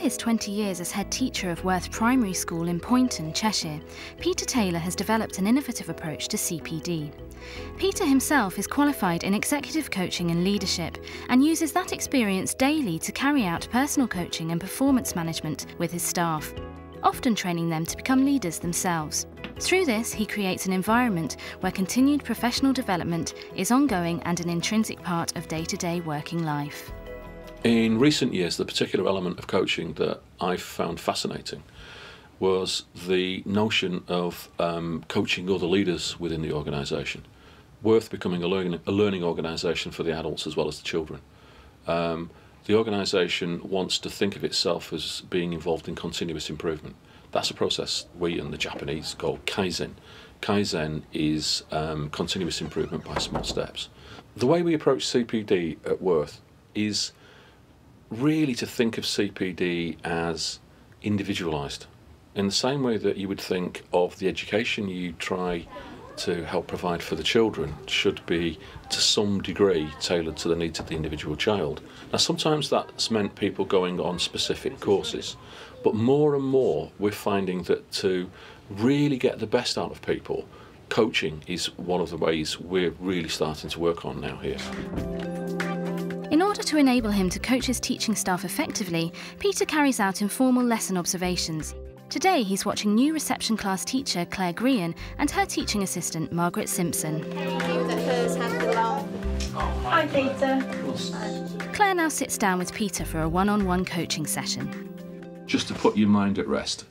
his 20 years as head teacher of Worth Primary School in Poynton, Cheshire, Peter Taylor has developed an innovative approach to CPD. Peter himself is qualified in executive coaching and leadership and uses that experience daily to carry out personal coaching and performance management with his staff, often training them to become leaders themselves. Through this, he creates an environment where continued professional development is ongoing and an intrinsic part of day-to-day working life. In recent years, the particular element of coaching that I've found fascinating was the notion of coaching other leaders within the organisation. Worth becoming a learning organisation for the adults as well as the children. The organisation wants to think of itself as being involved in continuous improvement. That's a process we and the Japanese call Kaizen. Kaizen is continuous improvement by small steps. The way we approach CPD at Worth is really to think of CPD as individualised, in the same way that you would think of the education you try to help provide for the children should be to some degree tailored to the needs of the individual child. Now sometimes that's meant people going on specific courses, but more and more we're finding that to really get the best out of people, coaching is one of the ways we're really starting to work on now here. In order to enable him to coach his teaching staff effectively, Peter carries out informal lesson observations. Today he's watching new reception class teacher Claire Grean and her teaching assistant Margaret Simpson. Hi Peter. Claire now sits down with Peter for a one-on-one coaching session. Just to put your mind at rest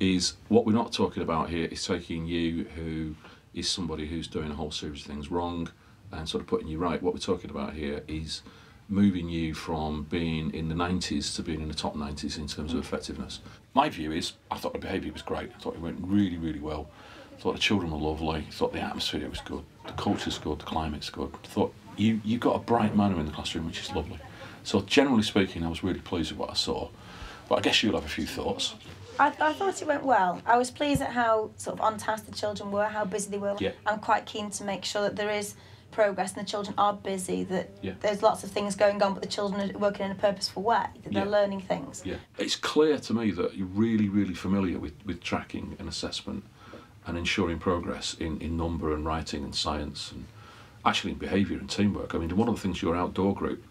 is what we're not talking about here is taking you, who is somebody who's doing a whole series of things wrong, and sort of putting you right. What we're talking about here is moving you from being in the 90s to being in the top 90s in terms of effectiveness. My view is, I thought the behaviour was great. I thought it went really, really well. I thought the children were lovely. I thought the atmosphere was good. The culture's good. The climate's good. I thought you got a bright manner in the classroom, which is lovely. So generally speaking, I was really pleased with what I saw. But I guess you'll have a few thoughts. I thought it went well. I was pleased at how sort of on task the children were, how busy they were. Yeah. I'm quite keen to make sure that there is progress and the children are busy, that yeah. There's lots of things going on, but the children are working in a purposeful way, that they're yeah. learning things. Yeah. It's clear to me that you're really, really familiar with tracking and assessment and ensuring progress in number and writing and science and actually in behaviour and teamwork. I mean, one of the things your outdoor group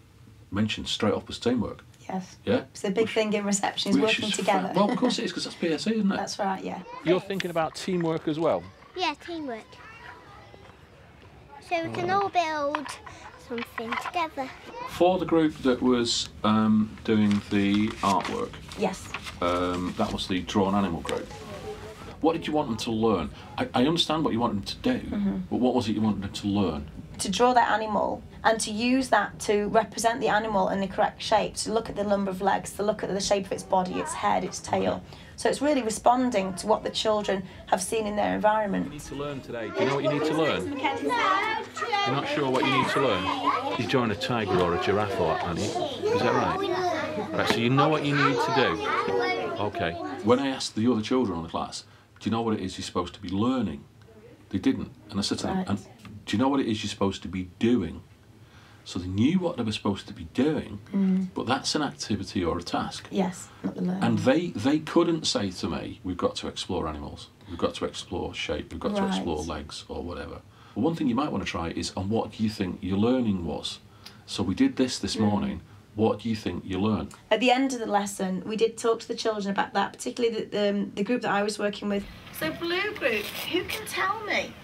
mentioned straight off was teamwork. Yes. Yeah. It's a big thing in reception, is working together. Well, of course it is, because that's PSE, isn't it? That's right, yeah. You're thinking about teamwork as well? Yeah, teamwork. So we can all build something together. For the group that was doing the artwork, yes, that was the drawn animal group. What did you want them to learn? I understand what you want them to do, but what was it you wanted them to learn? To draw that animal and to use that to represent the animal in the correct shape, to look at the number of legs, to look at the shape of its body, its head, its tail. So it's really responding to what the children have seen in their environment. You need to learn today. Do you know what you need to learn? You're not sure what you need to learn? You join a tiger or a giraffe, aren't you? Is that right? Right, so you know what you need to do. Okay. When I asked the other children in the class, do you know what it is you're supposed to be learning? They didn't. And I said to them, and do you know what it is you're supposed to be doing? So they knew what they were supposed to be doing, but that's an activity or a task. Yes, not the learning. And they couldn't say to me, we've got to explore animals, we've got to explore shape, we've got to explore legs or whatever. But one thing you might want to try is, and what do you think your learning was? So we did this morning. What do you think you learned? At the end of the lesson, we did talk to the children about that, particularly the group that I was working with. So Blue Group, who can tell me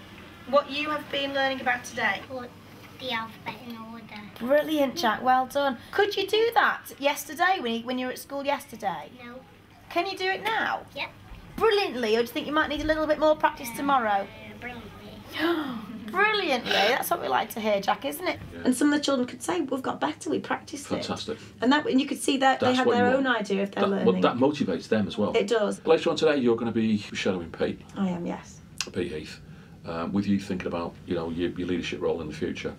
what you have been learning about today? Put the alphabet in order. Brilliant, Jack, well done. Could you do that yesterday when you were at school yesterday? No. Can you do it now? Yep. Brilliantly, or do you think you might need a little bit more practice tomorrow? Brilliantly. Brilliantly, that's what we like to hear, Jack, isn't it? Yeah. And some of the children could say, we've got better, we practiced it. Fantastic. And you could see that they had their own idea of their learning. Well, that motivates them as well. It does. Later on today, you're going to be shadowing Pete. I am, yes. Pete Heath, with you thinking about your leadership role in the future,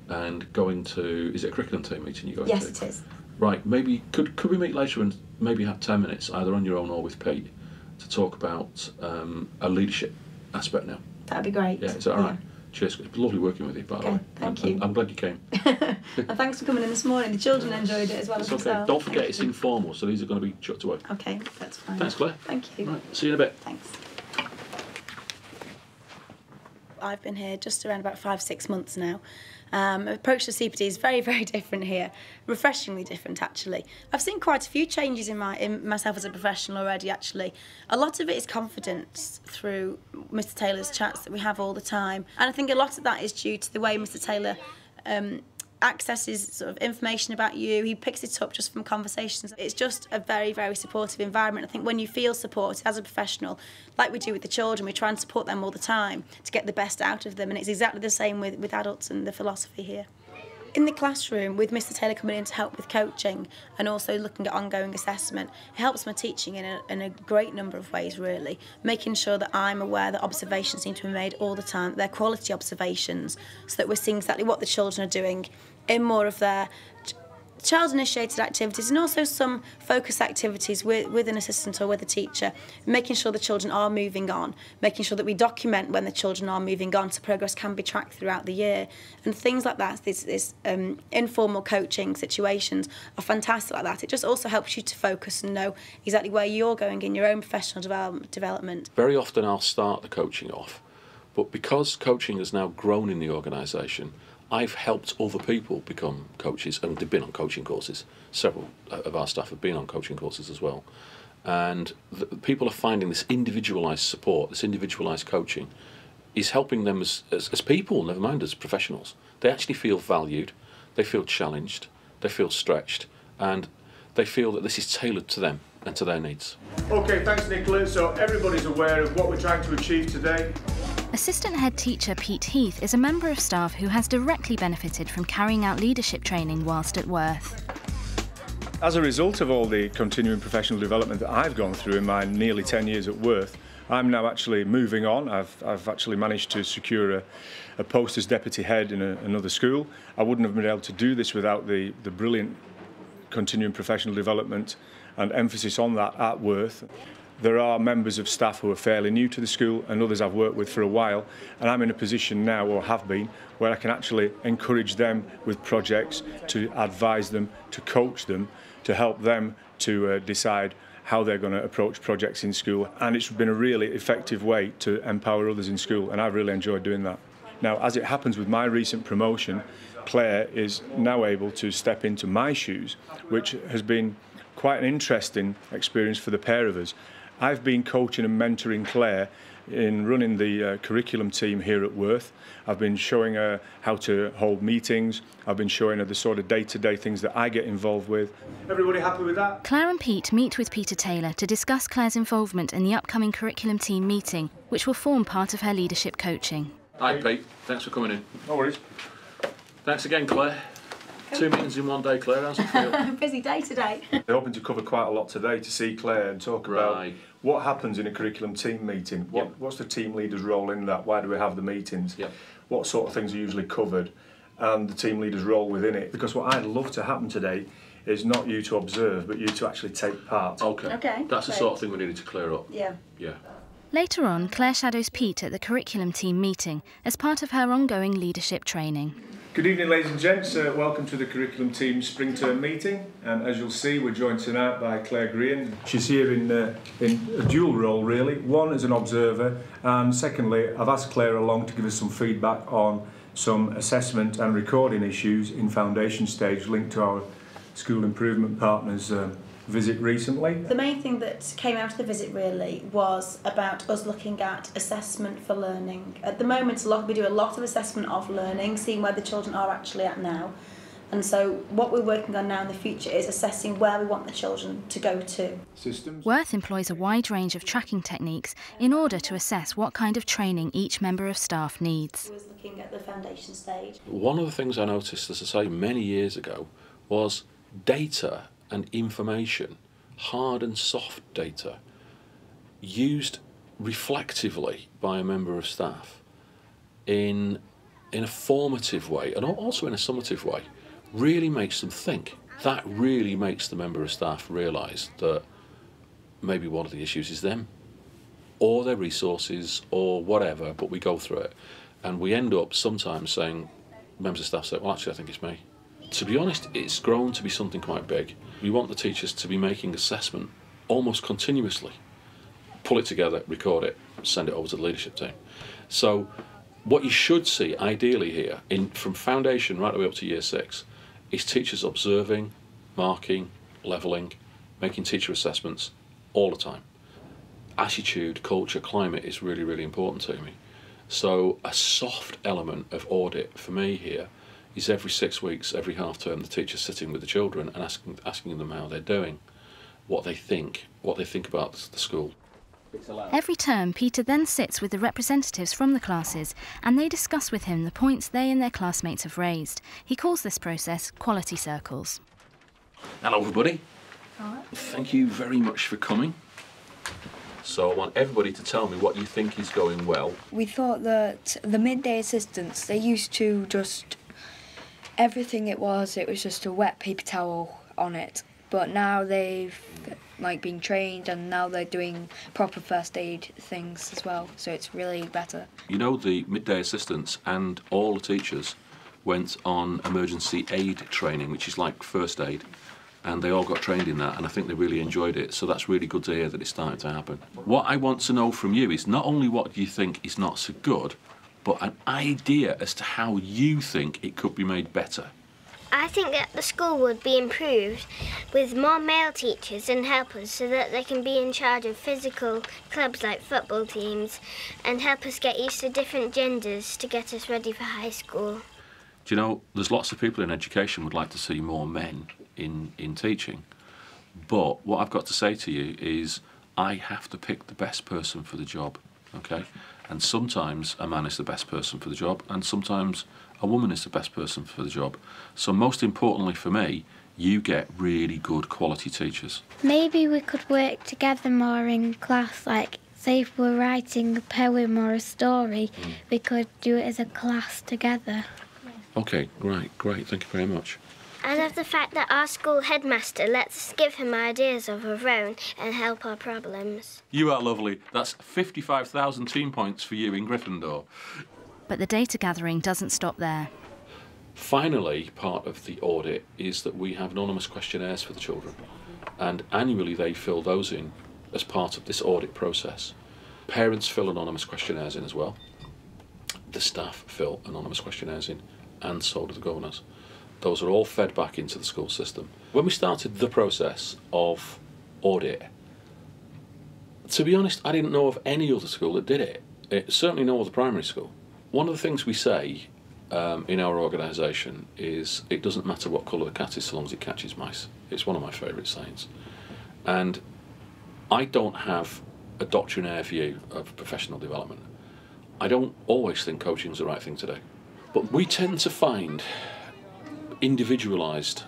and going to, is it a curriculum team meeting you're going to? Yes, it is. Right, maybe could we meet later and maybe have 10 minutes either on your own or with Pete to talk about a leadership aspect now? That'd be great. Yeah, is that all right? Cheers. It's lovely working with you, by the way. Thank you. I'm glad you came. And thanks for coming in this morning. The children enjoyed it as well as It's okay. myself. Don't forget it's informal, so these are going to be chucked away. Okay, that's fine. Thanks, Claire. Thank you. Right, see you in a bit. Thanks. I've been here just around about 5-6 months now. Approach to CPD is very, very different here. Refreshingly different, actually. I've seen quite a few changes in myself as a professional already, actually. A lot of it is confidence through Mr Taylor's chats that we have all the time. And I think a lot of that is due to the way Mr Taylor accesses sort of information about you. He picks it up just from conversations. It's just a very, very supportive environment. I think when you feel supported as a professional, like we do with the children, we try and support them all the time to get the best out of them, and it's exactly the same with adults and the philosophy here. In the classroom, with Mr Taylor coming in to help with coaching and also looking at ongoing assessment, it helps my teaching in a great number of ways, really, making sure that I'm aware that observations need to be made all the time, they're quality observations, so that we're seeing exactly what the children are doing in more of their child-initiated activities and also some focus activities with an assistant or with a teacher, making sure the children are moving on, making sure that we document when the children are moving on so progress can be tracked throughout the year. And things like that, this informal coaching situations are fantastic like that. It just also helps you to focus and know exactly where you're going in your own professional development. Very often I'll start the coaching off, but because coaching has now grown in the organisation, I've helped other people become coaches, and they've been on coaching courses. Several of our staff have been on coaching courses as well. And people are finding this individualised support, this individualised coaching, is helping them as people, never mind as professionals. They actually feel valued, they feel challenged, they feel stretched, and they feel that this is tailored to them and to their needs. Okay, thanks Nicola. So everybody's aware of what we're trying to achieve today. Assistant Head Teacher Pete Heath is a member of staff who has directly benefited from carrying out leadership training whilst at Worth. As a result of all the continuing professional development that I've gone through in my nearly 10 years at Worth, I'm now actually moving on. I've actually managed to secure a post as Deputy Head in another school. I wouldn't have been able to do this without the brilliant continuing professional development and emphasis on that at Worth. There are members of staff who are fairly new to the school and others I've worked with for a while, and I'm in a position now, or have been, where I can actually encourage them with projects, to advise them, to coach them, to help them to decide how they're going to approach projects in school. And it's been a really effective way to empower others in school, and I've really enjoyed doing that. Now, as it happens with my recent promotion, Claire is now able to step into my shoes, which has been quite an interesting experience for the pair of us. I've been coaching and mentoring Claire in running the curriculum team here at Worth. I've been showing her how to hold meetings. I've been showing her the sort of day-to-day things that I get involved with. Everybody happy with that? Claire and Pete meet with Peter Taylor to discuss Claire's involvement in the upcoming curriculum team meeting, which will form part of her leadership coaching. Hi Pete, thanks for coming in. No worries. Thanks again Claire. 2 meetings in one day, Claire, how's it feel? Busy day today. They're hoping to cover quite a lot today to see Claire and talk about what happens in a curriculum team meeting. What's the team leader's role in that? Why do we have the meetings? What sort of things are usually covered? And the team leader's role within it. Because what I'd love to happen today is not you to observe, but you to actually take part. Okay. That's the sort of thing we needed to clear up. Yeah. Later on, Claire shadows Pete at the curriculum team meeting as part of her ongoing leadership training. Good evening, ladies and gents. Welcome to the curriculum team spring term meeting. And as you'll see, we're joined tonight by Claire Green. She's here in a dual role, really. One as an observer, and secondly, I've asked Claire along to give us some feedback on some assessment and recording issues in foundation stage linked to our school improvement partners visit recently. The main thing that came out of the visit really was about us looking at assessment for learning. At the moment we do a lot of assessment of learning, seeing where the children are actually at now. And so what we're working on now in the future is assessing where we want the children to go to. Systems. Worth employs a wide range of tracking techniques in order to assess what kind of training each member of staff needs. We was looking at the foundation stage. One of the things I noticed, as I say, many years ago, was data and information, hard and soft data, used reflectively by a member of staff in a formative way and also in a summative way, really makes them think. That really makes the member of staff realise that maybe one of the issues is them. or their resources or whatever, but we go through it. And we end up sometimes saying, members of staff say, well, actually, I think it's me. To be honest, it's grown to be something quite big. We want the teachers to be making assessment almost continuously. Pull it together, record it, send it over to the leadership team. So what you should see, ideally here, from foundation right the way up to year 6, is teachers observing, marking, levelling, making teacher assessments all the time. Attitude, culture, climate is really, really important to me. So a soft element of audit for me here is every 6 weeks, every half term, the teacher's sitting with the children and asking them how they're doing, what they think about the school. Every term, Peter then sits with the representatives from the classes and they discuss with him the points they and their classmates have raised. He calls this process quality circles. Hello everybody. Thank you very much for coming. So I want everybody to tell me what you think is going well. We thought that the midday assistants, they used to just, everything it was just a wet paper towel on it. But now they've been trained and now they're doing proper first aid things as well. So it's really better. You know, the midday assistants and all the teachers went on emergency aid training, which is like first aid. And they all got trained in that, and I think they really enjoyed it. So that's really good to hear that it's starting to happen. What I want to know from you is not only what you think is not so good, but an idea as to how you think it could be made better. I think that the school would be improved with more male teachers and helpers so that they can be in charge of physical clubs like football teams and help us get used to different genders to get us ready for high school. Do you know, there's lots of people in education would like to see more men in teaching, but what I've got to say to you is I have to pick the best person for the job, okay? And sometimes a man is the best person for the job and sometimes a woman is the best person for the job. So most importantly for me, you get really good quality teachers. Maybe we could work together more in class, like say if we're writing a poem or a story, we could do it as a class together. Okay, great, thank you very much. I love the fact that our school headmaster lets us give him ideas of our own and help our problems. You are lovely. That's 55,000 team points for you in Gryffindor. But the data gathering doesn't stop there. Finally, part of the audit is that we have anonymous questionnaires for the children, and annually they fill those in as part of this audit process. Parents fill anonymous questionnaires in as well. The staff fill anonymous questionnaires in, and so do the governors. Those are all fed back into the school system. When we started the process of audit, to be honest, I didn't know of any other school that did it. Certainly no other primary school. One of the things we say in our organisation is it doesn't matter what colour the cat is so long as it catches mice. It's one of my favourite sayings. And I don't have a doctrinaire view of professional development. I don't always think coaching is the right thing to do. But we tend to find individualised,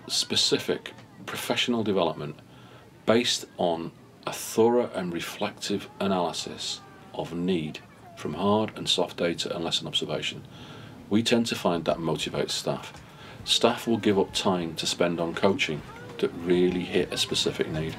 specific professional development based on a thorough and reflective analysis of need from hard and soft data and lesson observation. We tend to find that motivates staff. Staff will give up time to spend on coaching that really hit a specific need.